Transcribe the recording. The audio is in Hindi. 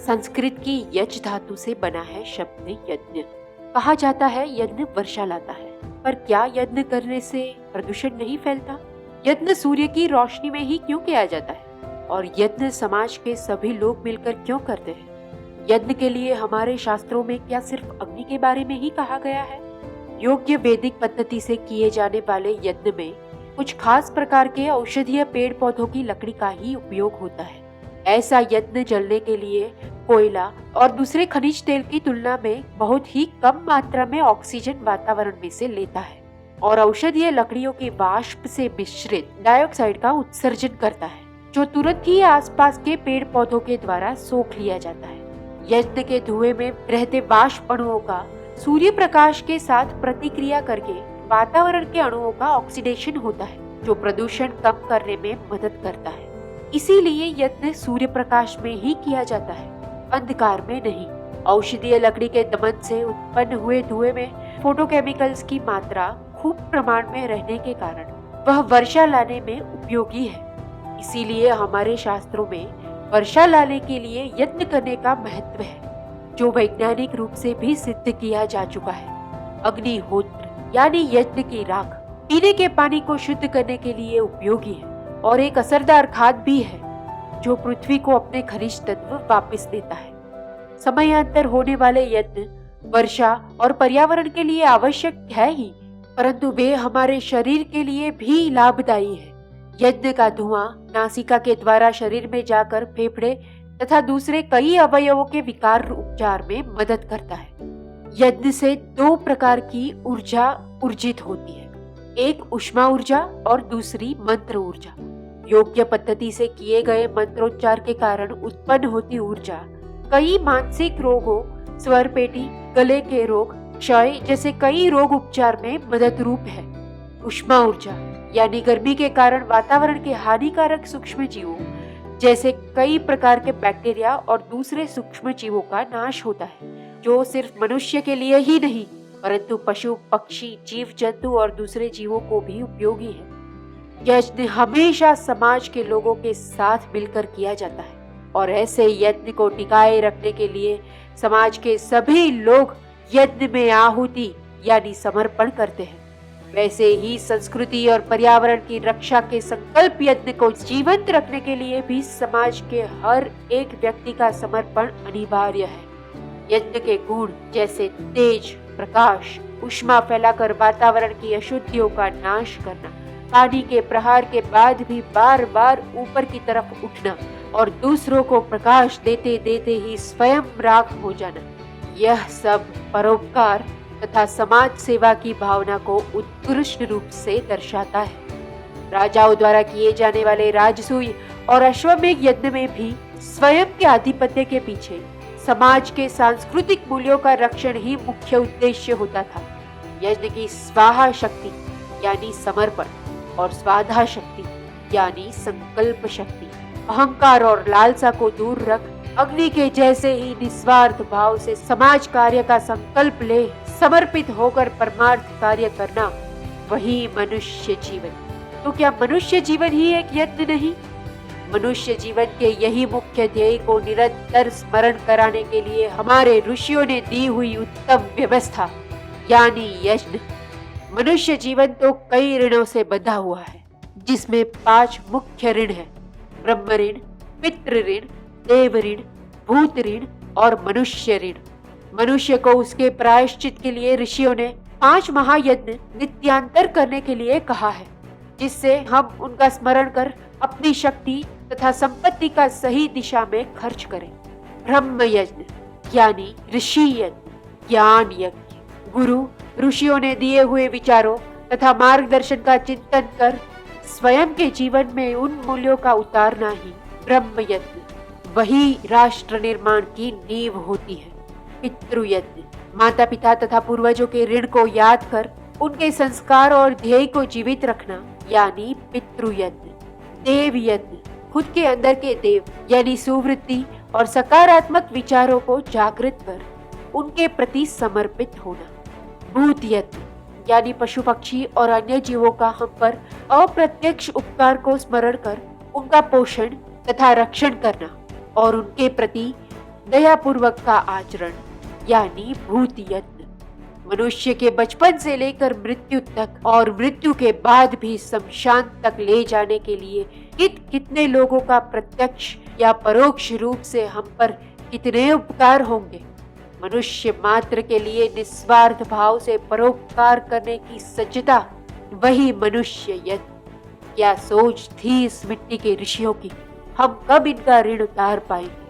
संस्कृत की यज धातु से बना है शब्द यज्ञ। कहा जाता है यज्ञ वर्षा लाता है, पर क्या यज्ञ करने से प्रदूषण नहीं फैलता? यज्ञ सूर्य की रोशनी में ही क्यों किया जाता है? और यज्ञ समाज के सभी लोग मिलकर क्यों करते हैं? यज्ञ के लिए हमारे शास्त्रों में क्या सिर्फ अग्नि के बारे में ही कहा गया है? योग्य वैदिक पद्धति से किए जाने वाले यज्ञ में कुछ खास प्रकार के औषधीय पेड़ पौधों की लकड़ी का ही उपयोग होता है। ऐसा यज्ञ जलने के लिए कोयला और दूसरे खनिज तेल की तुलना में बहुत ही कम मात्रा में ऑक्सीजन वातावरण में से लेता है और औषधीय लकड़ियों के वाष्प से मिश्रित डाइऑक्साइड का उत्सर्जन करता है, जो तुरंत ही आसपास के पेड़ पौधों के द्वारा सोख लिया जाता है। यज्ञ के धुएं में रहते वाष्प अणुओं का सूर्य प्रकाश के साथ प्रतिक्रिया करके वातावरण के अणुओं का ऑक्सीडेशन होता है, जो प्रदूषण कम करने में मदद करता है। इसीलिए यज्ञ सूर्य प्रकाश में ही किया जाता है, अंधकार में नहीं। औषधीय लकड़ी के दमन से उत्पन्न हुए धुएं में फोटोकेमिकल्स की मात्रा खूब प्रमाण में रहने के कारण वह वर्षा लाने में उपयोगी है। इसीलिए हमारे शास्त्रों में वर्षा लाने के लिए यज्ञ करने का महत्व है, जो वैज्ञानिक रूप से भी सिद्ध किया जा चुका है। अग्निहोत्र यानी यज्ञ की राख पीने के पानी को शुद्ध करने के लिए उपयोगी है और एक असरदार खाद भी है, जो पृथ्वी को अपने खनिज तत्व वापस देता है। समयांतर होने वाले यज्ञ वर्षा और पर्यावरण के लिए आवश्यक है ही, परंतु वे हमारे शरीर के लिए भी लाभदायी है। यज्ञ का धुआं नासिका के द्वारा शरीर में जाकर फेफड़े तथा दूसरे कई अवयवों के विकार उपचार में मदद करता है। यज्ञ से दो प्रकार की ऊर्जा उर्जित होती है, एक उष्मा ऊर्जा और दूसरी मंत्र ऊर्जा। योग्य पद्धति से किए गए मंत्रोच्चार के कारण उत्पन्न होती ऊर्जा कई मानसिक रोगों, स्वर पेटी, गले के रोग, क्षय जैसे कई रोग उपचार में मदद रूप है। उष्मा ऊर्जा यानी गर्मी के कारण वातावरण के हानिकारक सूक्ष्म जीवों जैसे कई प्रकार के बैक्टीरिया और दूसरे सूक्ष्म जीवों का नाश होता है, जो सिर्फ मनुष्य के लिए ही नहीं परंतु पशु, पक्षी, जीव जंतु और दूसरे जीवों को भी उपयोगी है। यज्ञ हमेशा समाज के लोगों के साथ मिलकर किया जाता है और ऐसे यज्ञ को टिकाए रखने के लिए समाज के सभी लोग यज्ञ में आहुति यानी समर्पण करते हैं। वैसे ही संस्कृति और पर्यावरण की रक्षा के संकल्प यज्ञ को जीवंत रखने के लिए भी समाज के हर एक व्यक्ति का समर्पण अनिवार्य है। यज्ञ के गुण जैसे तेज, प्रकाश, उष्मा फैलाकर वातावरण की अशुद्धियों का नाश करना, पानी के प्रहार के बाद भी बार बार ऊपर की तरफ उठना और दूसरों को प्रकाश देते देते ही स्वयं राख हो जाना, यह सब परोपकार तथा समाज सेवा की भावना को उत्कृष्ट रूप से दर्शाता है। राजाओं द्वारा किए जाने वाले राजसूय और अश्वमेध यज्ञ में भी स्वयं के आधिपत्य के पीछे समाज के सांस्कृतिक मूल्यों का रक्षण ही मुख्य उद्देश्य होता था। यज्ञ की स्वाहा शक्ति यानी समर्पण और स्वाधा शक्ति यानी संकल्प शक्ति अहंकार और लालसा को दूर रख अग्नि के जैसे ही निस्वार्थ भाव से समाज कार्य का संकल्प ले समर्पित होकर परमार्थ कार्य करना, वही मनुष्य जीवन। तो क्या मनुष्य जीवन ही एक यज्ञ नहीं? मनुष्य जीवन के यही मुख्य ध्येय को निरंतर स्मरण कराने के लिए हमारे ऋषियों ने दी हुई उत्तम व्यवस्था यानी यज्ञ। मनुष्य जीवन तो कई ऋणों से बंधा हुआ है, जिसमें 5 मुख्य ऋण है: ब्रह्म ऋण, पितृ ऋण, देव ऋण, भूत ऋण और मनुष्य ऋण। मनुष्य को उसके प्रायश्चित के लिए ऋषियों ने 5 महायज्ञ नित्यांतर करने के लिए कहा है, जिससे हम उनका स्मरण कर अपनी शक्ति तथा संपत्ति का सही दिशा में खर्च करें। ब्रह्म यज्ञ यानी ऋषि यज्ञ, ज्ञान यज्ञ, गुरु ऋषियों ने दिए हुए विचारों तथा मार्गदर्शन का चिंतन कर स्वयं के जीवन में उन मूल्यों का उतारना ही ब्रह्म यज्ञ, वही राष्ट्र निर्माण की नींव होती है। पितृयज्ञ, माता पिता तथा पूर्वजों के ऋण को याद कर उनके संस्कार और ध्येय को जीवित रखना यानी पितृयज्ञ। देव यज्ञ, खुद के अंदर के देव यानी सुवृत्ति और सकारात्मक विचारों को जागृत कर उनके प्रति समर्पित होना। भूत यज्ञ यानी पशु पक्षी और अन्य जीवों का हम पर अप्रत्यक्ष उपकार को स्मरण कर उनका पोषण तथा रक्षण करना और उनके प्रति दयापूर्वक का आचरण यानी भूत यत्न। मनुष्य के बचपन से लेकर मृत्यु तक और मृत्यु के बाद भी शमशान तक ले जाने के लिए कितने लोगों का प्रत्यक्ष या परोक्ष रूप से हम पर कितने उपकार होंगे। मनुष्य मात्र के लिए निस्वार्थ भाव से परोपकार करने की सज्जता, वही मनुष्य यत्न। क्या सोच थी इस मिट्टी के ऋषियों की, हम कब इनका ऋण उतार पाएंगे।